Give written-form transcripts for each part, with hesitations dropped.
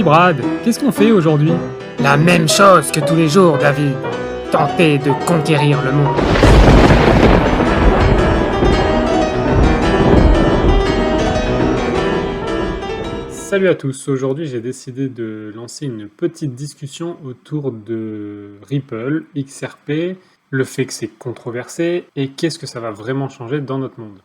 Brad, qu'est-ce qu'on fait aujourd'hui? La même chose que tous les jours, David. Tenter de conquérir le monde. Salut à tous, aujourd'hui j'ai décidé de lancer une petite discussion autour de Ripple, XRP, le fait que c'est controversé et qu'est-ce que ça va vraiment changer dans notre monde.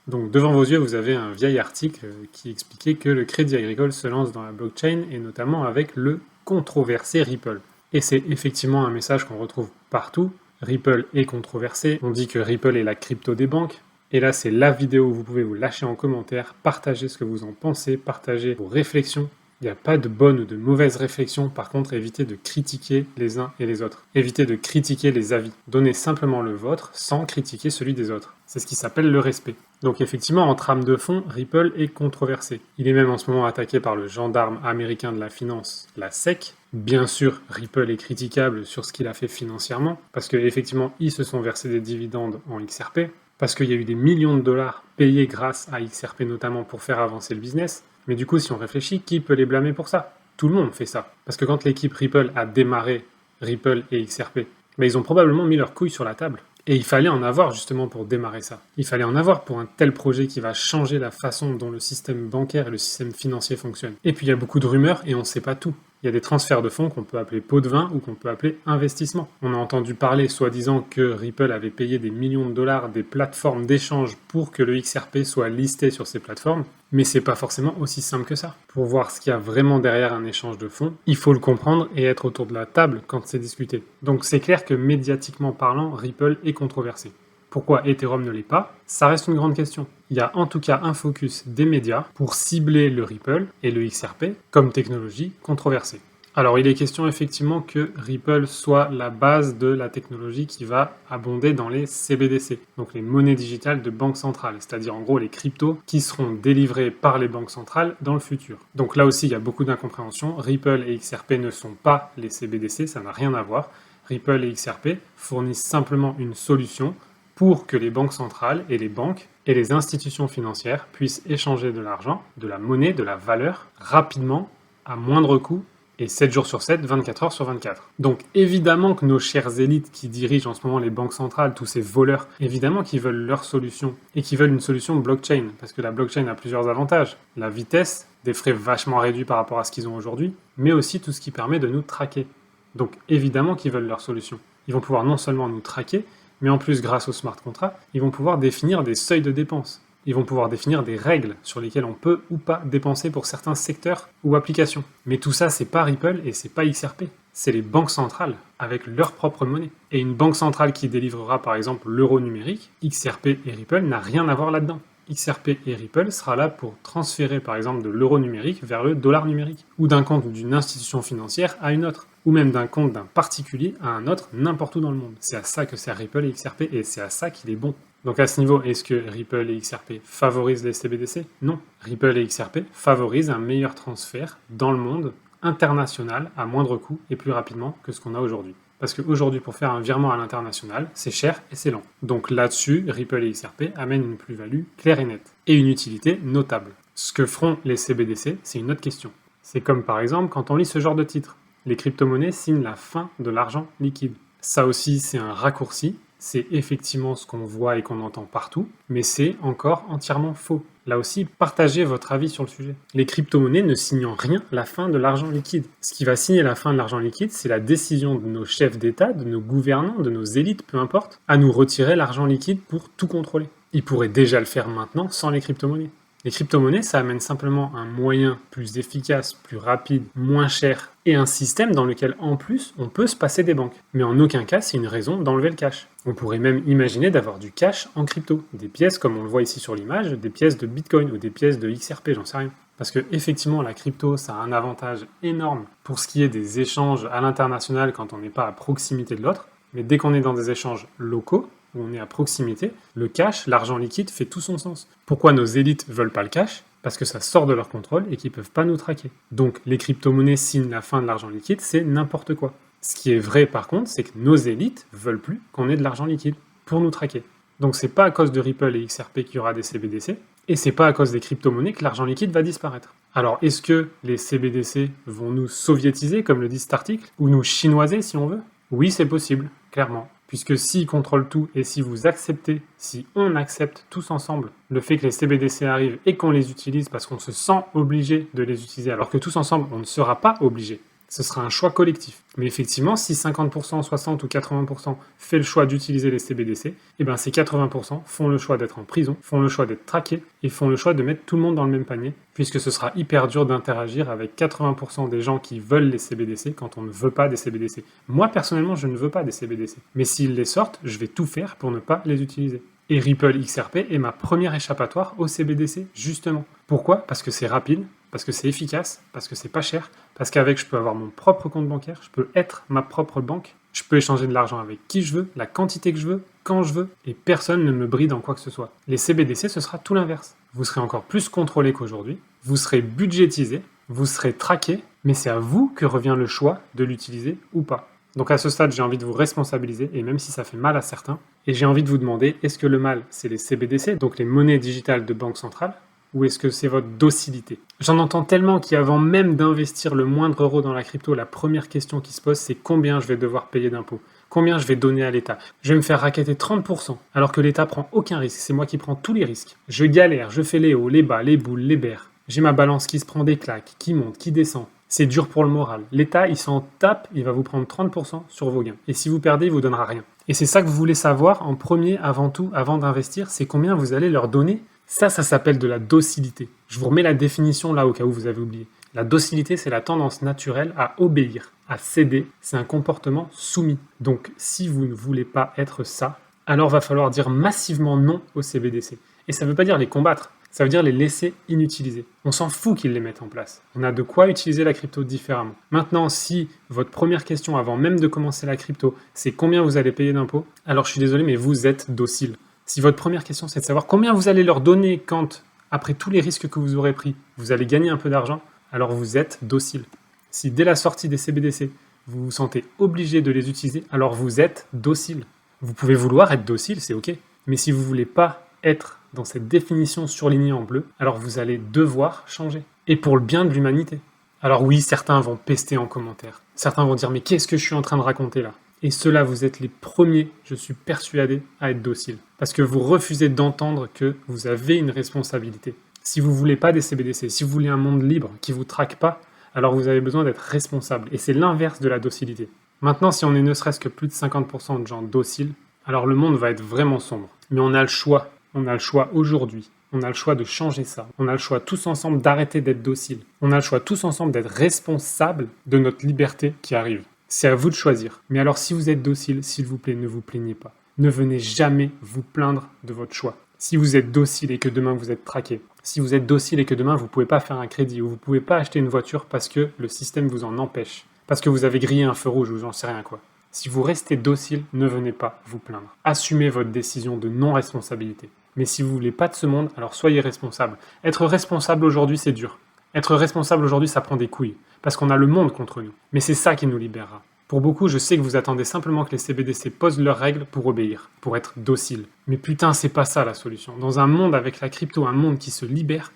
Donc devant vos yeux vous avez un vieil article qui expliquait que le Crédit Agricole se lance dans la blockchain et notamment avec le controversé Ripple. Et c'est effectivement un message qu'on retrouve partout. Ripple est controversé, on dit que Ripple est la crypto des banques. Et là, c'est la vidéo où vous pouvez vous lâcher en commentaire, partager ce que vous en pensez, partager vos réflexions. Il n'y a pas de bonne ou de mauvaise réflexion, par contre, évitez de critiquer les uns et les autres. Évitez de critiquer les avis. Donnez simplement le vôtre sans critiquer celui des autres. C'est ce qui s'appelle le respect. Donc effectivement, en trame de fond, Ripple est controversé. Il est même en ce moment attaqué par le gendarme américain de la finance, la SEC. Bien sûr, Ripple est critiquable sur ce qu'il a fait financièrement, parce qu'effectivement, ils se sont versés des dividendes en XRP, parce qu'il y a eu des millions de dollars payés grâce à XRP notamment pour faire avancer le business. Mais du coup, si on réfléchit, qui peut les blâmer pour ça? Tout le monde fait ça. Parce que quand l'équipe Ripple a démarré Ripple et XRP, ils ont probablement mis leurs couilles sur la table. Et il fallait en avoir justement pour démarrer ça. Il fallait en avoir pour un tel projet qui va changer la façon dont le système bancaire et le système financier fonctionnent. Et puis il y a beaucoup de rumeurs et on ne sait pas tout. Il y a des transferts de fonds qu'on peut appeler pot de vin ou qu'on peut appeler investissement. On a entendu parler soi-disant que Ripple avait payé des millions de dollars des plateformes d'échange pour que le XRP soit listé sur ces plateformes, mais c'est pas forcément aussi simple que ça. Pour voir ce qu'il y a vraiment derrière un échange de fonds, il faut le comprendre et être autour de la table quand c'est discuté. Donc c'est clair que médiatiquement parlant, Ripple est controversé. Pourquoi Ethereum ne l'est pas? Ça reste une grande question. Il y a en tout cas un focus des médias pour cibler le Ripple et le XRP comme technologie controversée. Alors il est question effectivement que Ripple soit la base de la technologie qui va abonder dans les CBDC, donc les monnaies digitales de banque centrale, c'est-à-dire en gros les cryptos qui seront délivrés par les banques centrales dans le futur. Donc là aussi il y a beaucoup d'incompréhension. Ripple et XRP ne sont pas les CBDC, ça n'a rien à voir. Ripple et XRP fournissent simplement une solution pour que les banques centrales et les banques et les institutions financières puissent échanger de l'argent, de la monnaie, de la valeur, rapidement, à moindre coût, et 7 jours sur 7, 24 heures sur 24. Donc évidemment que nos chères élites qui dirigent en ce moment les banques centrales, tous ces voleurs, évidemment qu'ils veulent leur solution, et qu'ils veulent une solution blockchain, parce que la blockchain a plusieurs avantages. La vitesse, des frais vachement réduits par rapport à ce qu'ils ont aujourd'hui, mais aussi tout ce qui permet de nous traquer. Donc évidemment qu'ils veulent leur solution. Ils vont pouvoir non seulement nous traquer, mais en plus, grâce au smart contract, ils vont pouvoir définir des seuils de dépenses. Ils vont pouvoir définir des règles sur lesquelles on peut ou pas dépenser pour certains secteurs ou applications. Mais tout ça, c'est pas Ripple et c'est pas XRP. C'est les banques centrales avec leur propre monnaie. Et une banque centrale qui délivrera par exemple l'euro numérique, XRP et Ripple n'a rien à voir là-dedans. XRP et Ripple sera là pour transférer par exemple de l'euro numérique vers le dollar numérique, ou d'un compte d'une institution financière à une autre, ou même d'un compte d'un particulier à un autre n'importe où dans le monde. C'est à ça que sert Ripple et XRP, et c'est à ça qu'il est bon. Donc à ce niveau, est-ce que Ripple et XRP favorisent les CBDC? Non. Ripple et XRP favorisent un meilleur transfert dans le monde international à moindre coût et plus rapidement que ce qu'on a aujourd'hui. Parce qu'aujourd'hui, pour faire un virement à l'international, c'est cher et c'est lent. Donc là-dessus, Ripple et XRP amènent une plus-value claire et nette, et une utilité notable. Ce que feront les CBDC, c'est une autre question. C'est comme par exemple quand on lit ce genre de titre. Les crypto-monnaies signent la fin de l'argent liquide. Ça aussi, c'est un raccourci. C'est effectivement ce qu'on voit et qu'on entend partout, mais c'est encore entièrement faux. Là aussi, partagez votre avis sur le sujet. Les crypto-monnaies ne signent en rien la fin de l'argent liquide. Ce qui va signer la fin de l'argent liquide, c'est la décision de nos chefs d'État, de nos gouvernants, de nos élites, peu importe, à nous retirer l'argent liquide pour tout contrôler. Ils pourraient déjà le faire maintenant sans les crypto-monnaies. Les crypto-monnaies, ça amène simplement un moyen plus efficace, plus rapide, moins cher, et un système dans lequel, en plus, on peut se passer des banques. Mais en aucun cas, c'est une raison d'enlever le cash. On pourrait même imaginer d'avoir du cash en crypto. Des pièces, comme on le voit ici sur l'image, des pièces de Bitcoin ou des pièces de XRP, j'en sais rien. Parce que effectivement, la crypto, ça a un avantage énorme pour ce qui est des échanges à l'international quand on n'est pas à proximité de l'autre. Mais dès qu'on est dans des échanges locaux, où on est à proximité, le cash, l'argent liquide, fait tout son sens. Pourquoi nos élites veulent pas le cash? Parce que ça sort de leur contrôle et qu'ils peuvent pas nous traquer. Donc les crypto-monnaies signent la fin de l'argent liquide, c'est n'importe quoi. Ce qui est vrai par contre, c'est que nos élites veulent plus qu'on ait de l'argent liquide pour nous traquer. Donc c'est pas à cause de Ripple et XRP qu'il y aura des CBDC, Et c'est pas à cause des crypto-monnaies que l'argent liquide va disparaître. Alors, est-ce que les CBDC vont nous soviétiser, comme le dit cet article, ou nous chinoiser si on veut? Oui, c'est possible, clairement. Puisque s'ils contrôlent tout et si vous acceptez, si on accepte tous ensemble le fait que les CBDC arrivent et qu'on les utilise parce qu'on se sent obligé de les utiliser, alors que tous ensemble, on ne sera pas obligé. Ce sera un choix collectif. Mais effectivement, si 50%, 60% ou 80% fait le choix d'utiliser les CBDC, eh ben ces 80% font le choix d'être en prison, font le choix d'être traqués et font le choix de mettre tout le monde dans le même panier, puisque ce sera hyper dur d'interagir avec 80% des gens qui veulent les CBDC quand on ne veut pas des CBDC. Moi, personnellement, je ne veux pas des CBDC. Mais s'ils les sortent, je vais tout faire pour ne pas les utiliser. Et Ripple XRP est ma première échappatoire au CBDC, justement. Pourquoi? Parce que c'est rapide, parce que c'est efficace, parce que c'est pas cher, parce qu'avec je peux avoir mon propre compte bancaire, je peux être ma propre banque, je peux échanger de l'argent avec qui je veux, la quantité que je veux, quand je veux, et personne ne me bride en quoi que ce soit. Les CBDC, ce sera tout l'inverse. Vous serez encore plus contrôlé qu'aujourd'hui, vous serez budgétisé, vous serez traqué, mais c'est à vous que revient le choix de l'utiliser ou pas. Donc à ce stade, j'ai envie de vous responsabiliser, et même si ça fait mal à certains, et j'ai envie de vous demander, est-ce que le mal, c'est les CBDC, donc les monnaies digitales de banque centrale, ou est-ce que c'est votre docilité? J'en entends tellement qu'avant même d'investir le moindre euro dans la crypto, la première question qui se pose, c'est combien je vais devoir payer d'impôts? Combien je vais donner à l'État? Je vais me faire racketter 30%, alors que l'État prend aucun risque, c'est moi qui prends tous les risques. Je galère, je fais les hauts, les bas, les boules, les berres. J'ai ma balance qui se prend des claques, qui monte, qui descend. C'est dur pour le moral. L'État, il s'en tape, il va vous prendre 30% sur vos gains. Et si vous perdez, il vous donnera rien. Et c'est ça que vous voulez savoir en premier, avant tout, avant d'investir, c'est combien vous allez leur donner. Ça s'appelle de la docilité. Je vous remets la définition là au cas où vous avez oublié. La docilité, c'est la tendance naturelle à obéir, à céder. C'est un comportement soumis. Donc, si vous ne voulez pas être ça, alors va falloir dire massivement non aux CBDC. Et ça ne veut pas dire les combattre. Ça veut dire les laisser inutilisés. On s'en fout qu'ils les mettent en place. On a de quoi utiliser la crypto différemment. Maintenant, si votre première question avant même de commencer la crypto, c'est combien vous allez payer d'impôts, alors je suis désolé, mais vous êtes docile. Si votre première question, c'est de savoir combien vous allez leur donner quand, après tous les risques que vous aurez pris, vous allez gagner un peu d'argent, alors vous êtes docile. Si dès la sortie des CBDC, vous vous sentez obligé de les utiliser, alors vous êtes docile. Vous pouvez vouloir être docile, c'est ok. Mais si vous ne voulez pas être dans cette définition surlignée en bleu, alors vous allez devoir changer. Et pour le bien de l'humanité. Alors oui, certains vont pester en commentaire. Certains vont dire, mais qu'est-ce que je suis en train de raconter là? Et ceux-là, vous êtes les premiers, je suis persuadé, à être dociles. Parce que vous refusez d'entendre que vous avez une responsabilité. Si vous ne voulez pas des CBDC, si vous voulez un monde libre qui ne vous traque pas, alors vous avez besoin d'être responsable. Et c'est l'inverse de la docilité. Maintenant, si on est ne serait-ce que plus de 50% de gens dociles, alors le monde va être vraiment sombre. Mais on a le choix. On a le choix aujourd'hui. On a le choix de changer ça. On a le choix tous ensemble d'arrêter d'être dociles. On a le choix tous ensemble d'être responsables de notre liberté qui arrive. C'est à vous de choisir. Mais alors si vous êtes docile, s'il vous plaît, ne vous plaignez pas. Ne venez jamais vous plaindre de votre choix. Si vous êtes docile et que demain vous êtes traqué, si vous êtes docile et que demain vous ne pouvez pas faire un crédit ou vous ne pouvez pas acheter une voiture parce que le système vous en empêche, parce que vous avez grillé un feu rouge ou j'en sais rien quoi. Si vous restez docile, ne venez pas vous plaindre. Assumez votre décision de non-responsabilité. Mais si vous voulez pas de ce monde, alors soyez responsable. Être responsable aujourd'hui, c'est dur. Être responsable aujourd'hui, ça prend des couilles. Parce qu'on a le monde contre nous. Mais c'est ça qui nous libérera. Pour beaucoup, je sais que vous attendez simplement que les CBDC posent leurs règles pour obéir, pour être docile. Mais putain, c'est pas ça la solution. Dans un monde avec la crypto, un monde qui se libère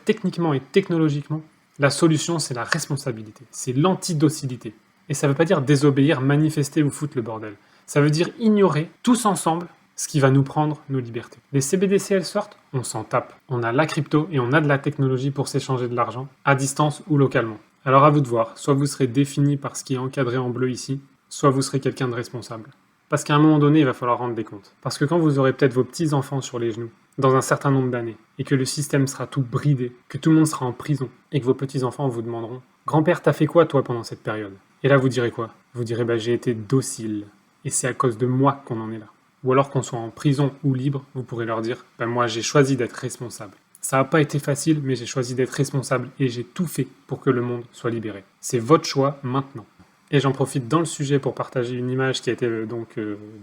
techniquement et technologiquement, la solution, c'est la responsabilité. C'est l'antidocilité. Et ça veut pas dire désobéir, manifester ou foutre le bordel. Ça veut dire ignorer, tous ensemble, ce qui va nous prendre nos libertés. Les CBDC, elles sortent, on s'en tape. On a la crypto et on a de la technologie pour s'échanger de l'argent, à distance ou localement. Alors à vous de voir, soit vous serez défini par ce qui est encadré en bleu ici, soit vous serez quelqu'un de responsable. Parce qu'à un moment donné, il va falloir rendre des comptes. Parce que quand vous aurez peut-être vos petits-enfants sur les genoux, dans un certain nombre d'années, et que le système sera tout bridé, que tout le monde sera en prison, et que vos petits-enfants vous demanderont « Grand-père, t'as fait quoi toi pendant cette période ?» Et là vous direz quoi? Vous direz « J'ai été docile, et c'est à cause de moi qu'on en est là. » Ou alors qu'on soit en prison ou libre, vous pourrez leur dire « Moi j'ai choisi d'être responsable. Ça n'a pas été facile, mais j'ai choisi d'être responsable et j'ai tout fait pour que le monde soit libéré. C'est votre choix maintenant. » Et j'en profite dans le sujet pour partager une image qui a été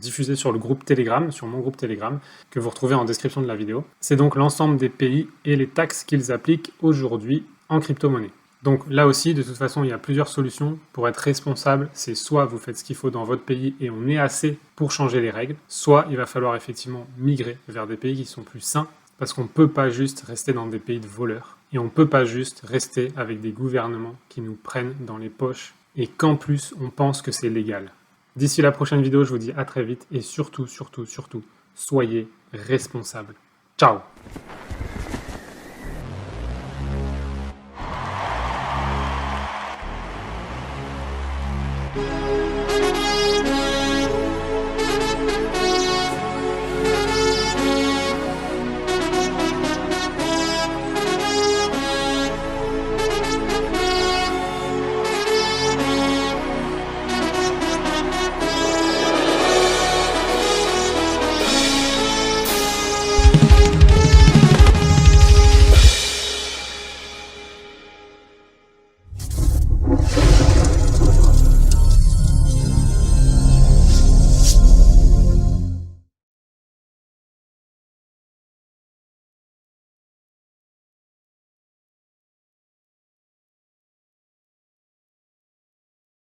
diffusée sur le groupe Telegram, sur mon groupe Telegram, que vous retrouvez en description de la vidéo. C'est donc l'ensemble des pays et les taxes qu'ils appliquent aujourd'hui en crypto-monnaie. Donc là aussi, de toute façon, il y a plusieurs solutions. Pour être responsable, c'est soit vous faites ce qu'il faut dans votre pays et on est assez pour changer les règles, soit il va falloir effectivement migrer vers des pays qui sont plus sains Parce qu'on ne peut pas juste rester dans des pays de voleurs. Et on ne peut pas juste rester avec des gouvernements qui nous prennent dans les poches et qu'en plus on pense que c'est légal. D'ici la prochaine vidéo, je vous dis à très vite et surtout, soyez responsables. Ciao!